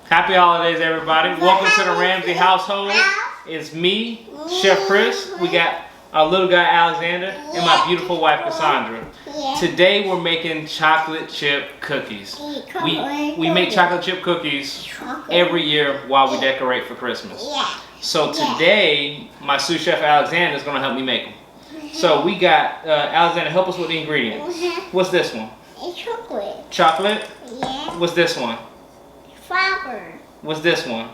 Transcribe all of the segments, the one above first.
Happy holidays, everybody. Welcome to the Ramsey household. It's me, Chef Chris. We got our little guy Alexander and my beautiful wife Cassandra. Today we're making chocolate chip cookies. We make chocolate chip cookies every year while we decorate for Christmas. So today my sous chef Alexander is going to help me make them. So we got Alexander, help us with the ingredients. What's this one? It's chocolate. Chocolate? Yeah. What's this one? Flour. What's this one?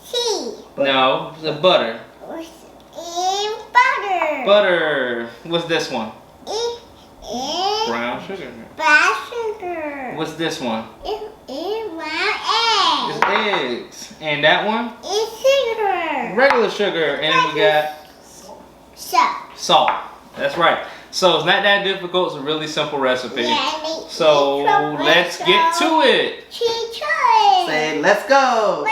Tea. No, the butter. And butter. Butter. What's this one? And Brown sugar. brown sugar. What's this one? It's brown It's egg. eggs. And that one? It's sugar. Regular sugar. And then we got salt. That's right. So it's not that difficult. It's a really simple recipe. So let's get to it. Say, let's go.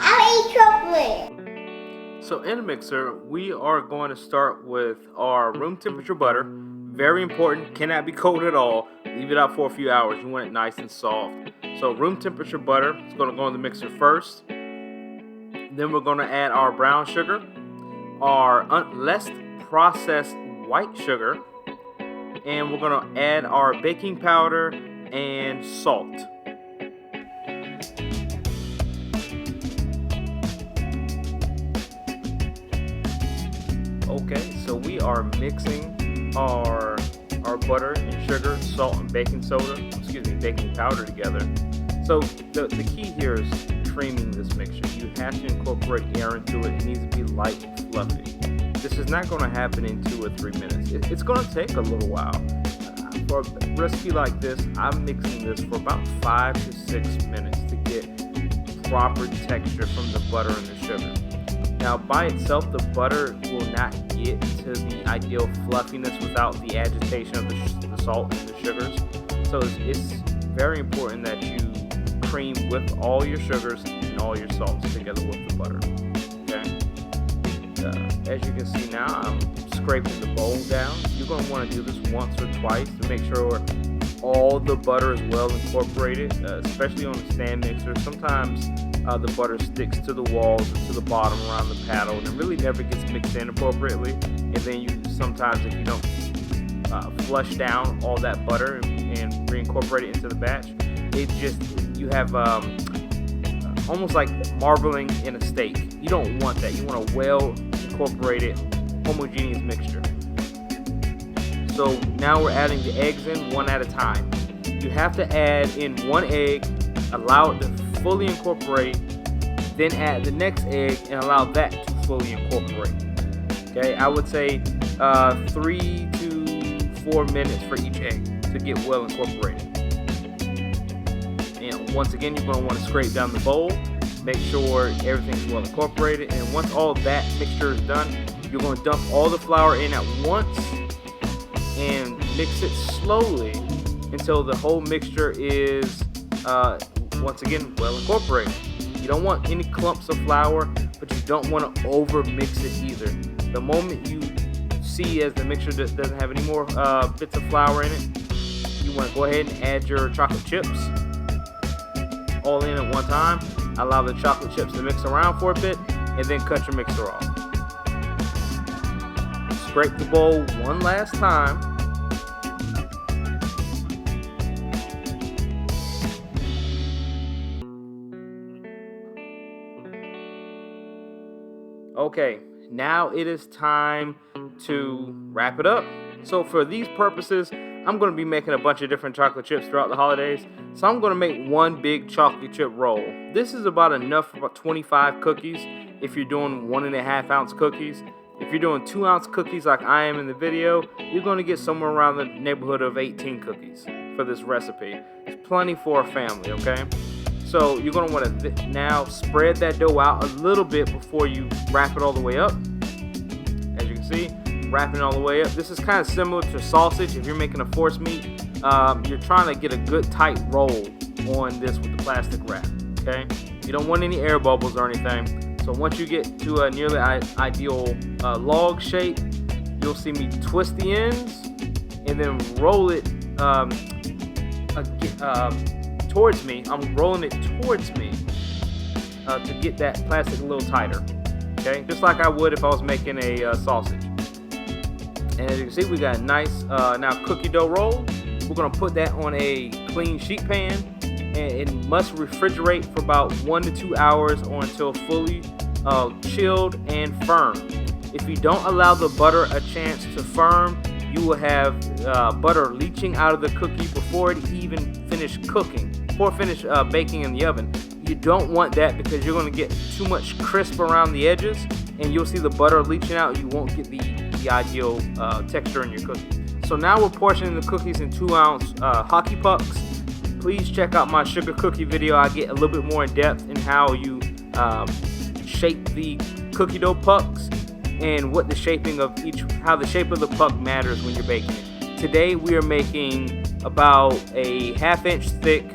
I'll eat chocolate. So in the mixer, we are going to start with our room temperature butter. Very important, cannot be cold at all. Leave it out for a few hours. You want it nice and soft. So room temperature butter is going to go in the mixer first. Then we're going to add our brown sugar, our less processed white sugar, and we're going to add our baking powder and salt. Okay, so we are mixing our butter and sugar, salt and baking powder together. So the key here is creaming this mixture. You have to incorporate air into it. It needs to be light and fluffy. This is not going to happen in 2 or 3 minutes. It's going to take a little while. For a recipe like this, I'm mixing this for about 5 to 6 minutes to get proper texture from the butter and the sugar. Now, by itself, the butter will not get to the ideal fluffiness without the agitation of the salt and the sugars. So it's very important that you cream with all your sugars and all your salts together with the butter. Okay. As you can see now, I'm scraping the bowl down. You're going to want to do this once or twice to make sure all the butter is well incorporated, especially on the stand mixer. Sometimes the butter sticks to the walls or to the bottom around the paddle and it really never gets mixed in appropriately. And then sometimes if you don't flush down all that butter and reincorporate it into the batch, you have almost like marbling in a steak. You don't want that. You want a well incorporated homogeneous mixture. So now we're adding the eggs in one at a time. You have to add in 1 egg, allow it to fully incorporate, then add the next egg and allow that to fully incorporate. Okay, I would say 3 to 4 minutes for each egg to get well incorporated. And once again, you're going to want to scrape down the bowl, make sure everything's well incorporated, and once all that mixture is done, you're going to dump all the flour in at once and mix it slowly until the whole mixture is once again well incorporated. You don't want any clumps of flour, but you don't want to over mix it either. The moment you see as the mixture doesn't have any more bits of flour in it, you want to go ahead and add your chocolate chips all in at one time. Allow the chocolate chips to mix around for a bit and then cut your mixer off. Scrape the bowl one last time. Okay, now it is time to wrap it up. So for these purposes, I'm going to be making a bunch of different chocolate chips throughout the holidays. So I'm going to make one big chocolate chip roll. This is about enough for about 25 cookies if you're doing 1.5 ounce cookies. If you're doing 2 ounce cookies like I am in the video, you're going to get somewhere around the neighborhood of 18 cookies for this recipe. It's plenty for a family, okay? So you're going to want to now spread that dough out a little bit before you wrap it all the way up. As you can see, wrapping it all the way up. This is kind of similar to sausage. If you're making a force meat, you're trying to get a good tight roll on this with the plastic wrap, okay? You don't want any air bubbles or anything. So once you get to a nearly ideal log shape, you'll see me twist the ends and then roll it towards me. I'm rolling it towards me to get that plastic a little tighter. Okay, just like I would if I was making a sausage. And as you can see, we got a nice now cookie dough roll. We're gonna put that on a clean sheet pan, and it must refrigerate for about 1 to 2 hours or until fully chilled and firm. If you don't allow the butter a chance to firm, you will have butter leaching out of the cookie before it even finished cooking, before it finished baking in the oven. You don't want that because you're going to get too much crisp around the edges, and you'll see the butter leaching out. You won't get the ideal texture in your cookie. So now we're portioning the cookies in 2-ounce hockey pucks. Please check out my sugar cookie video. I get a little bit more in depth in how you shape the cookie dough pucks and what the shaping of how the shape of the puck matters when you're baking it. Today we are making about a 1/2 inch thick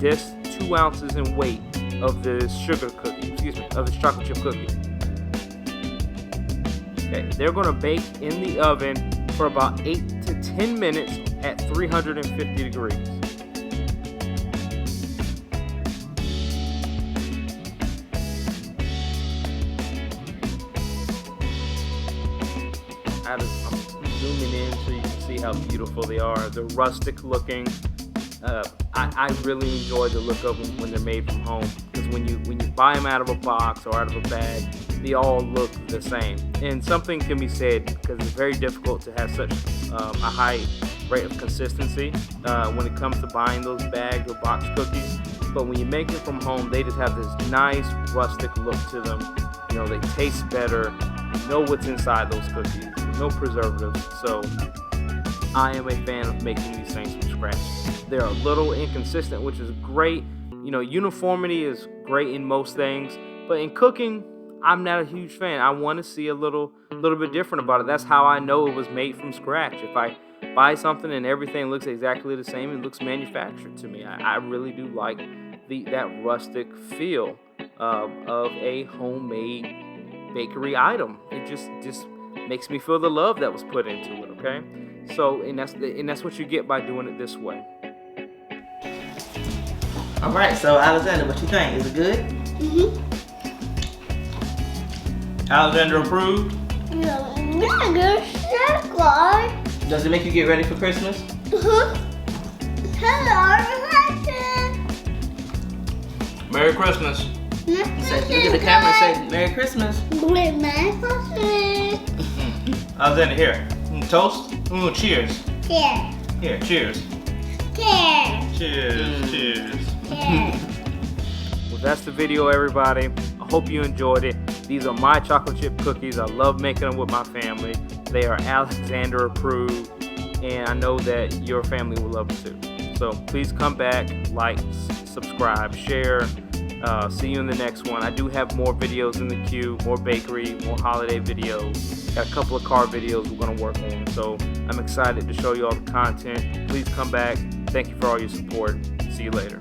disc, 2 ounces in weight of this sugar cookie, of this chocolate chip cookie. Okay, they're gonna bake in the oven for about 8 to 10 minutes at 350 degrees. I'm zooming in so you can see how beautiful they are. They're rustic looking. I really enjoy the look of them when they're made from home, because when you buy them out of a box or out of a bag, they all look the same. And something can be said, because it's very difficult to have such a high rate of consistency when it comes to buying those bagged or box cookies. But when you make it from home, they just have this nice rustic look to them. You know, they taste better. You know what's inside those cookies. No preservatives. So I am a fan of making these things from scratch. They're a little inconsistent, which is great. You know, uniformity is great in most things, but in cooking, I'm not a huge fan. I want to see a little bit different about it. That's how I know it was made from scratch. If I buy something and everything looks exactly the same, it looks manufactured to me. I really do like that rustic feel of a homemade bakery item. It just makes me feel the love that was put into it. Okay, so and that's what you get by doing it this way. All right, so Alexander, what you think? Is it good? Mm-hmm. Alexander approved. Does it make you get ready for Christmas? Merry Christmas. Look at the camera and say Merry Christmas. Alexander, here. Toast? Cheers. Here. Here, cheers. Cheers. Well, that's the video, everybody. I hope you enjoyed it. These are my chocolate chip cookies. I love making them with my family. They are Alexander approved, and I know that your family will love them too. So please come back, like, subscribe, share. See you in the next one. I do have more videos in the queue, more bakery, more holiday videos. Got a couple of car videos we're going to work on. So I'm excited to show you all the content. Please come back. Thank you for all your support. See you later.